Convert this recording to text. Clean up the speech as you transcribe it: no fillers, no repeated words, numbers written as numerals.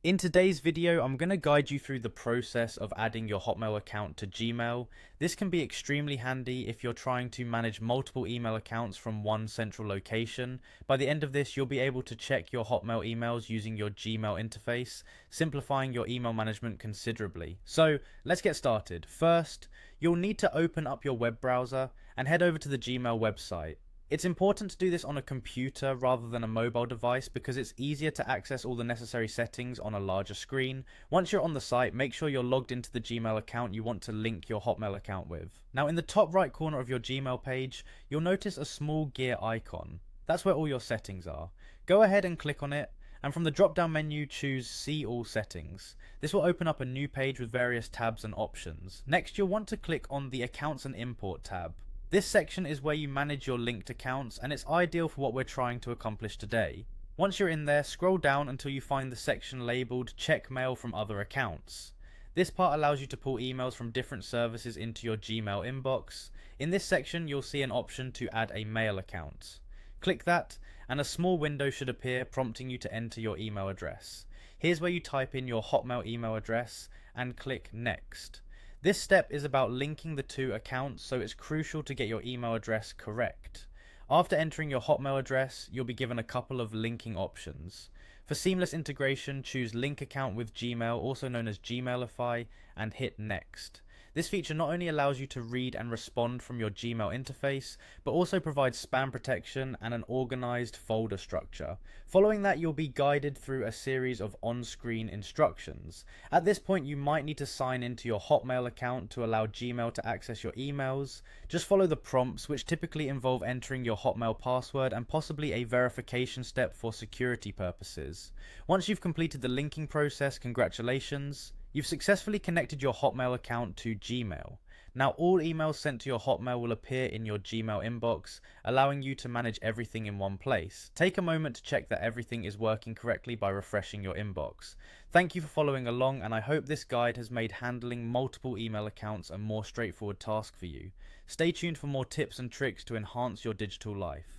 In today's video, I'm going to guide you through the process of adding your Hotmail account to Gmail. This can be extremely handy if you're trying to manage multiple email accounts from one central location. By the end of this, you'll be able to check your Hotmail emails using your Gmail interface, simplifying your email management considerably. So let's get started. First, you'll need to open up your web browser and head over to the Gmail website. It's important to do this on a computer rather than a mobile device because it's easier to access all the necessary settings on a larger screen. Once you're on the site, make sure you're logged into the Gmail account you want to link your Hotmail account with. Now in the top right corner of your Gmail page, you'll notice a small gear icon. That's where all your settings are. Go ahead and click on it, and from the drop down menu choose See All Settings. This will open up a new page with various tabs and options. Next you'll want to click on the Accounts and Import tab. This section is where you manage your linked accounts, and it's ideal for what we're trying to accomplish today. Once you're in there, scroll down until you find the section labelled Check Mail from Other Accounts. This part allows you to pull emails from different services into your Gmail inbox. In this section you'll see an option to add a mail account. Click that and a small window should appear prompting you to enter your email address. Here's where you type in your Hotmail email address and click Next. This step is about linking the two accounts, so it's crucial to get your email address correct. After entering your Hotmail address, you'll be given a couple of linking options. For seamless integration, choose Link Account with Gmail, also known as Gmailify, and hit Next. This feature not only allows you to read and respond from your Gmail interface, but also provides spam protection and an organized folder structure. Following that, you'll be guided through a series of on-screen instructions. At this point, you might need to sign into your Hotmail account to allow Gmail to access your emails. Just follow the prompts, which typically involve entering your Hotmail password and possibly a verification step for security purposes. Once you've completed the linking process, congratulations. You've successfully connected your Hotmail account to Gmail. Now all emails sent to your Hotmail will appear in your Gmail inbox, allowing you to manage everything in one place. Take a moment to check that everything is working correctly by refreshing your inbox. Thank you for following along, and I hope this guide has made handling multiple email accounts a more straightforward task for you. Stay tuned for more tips and tricks to enhance your digital life.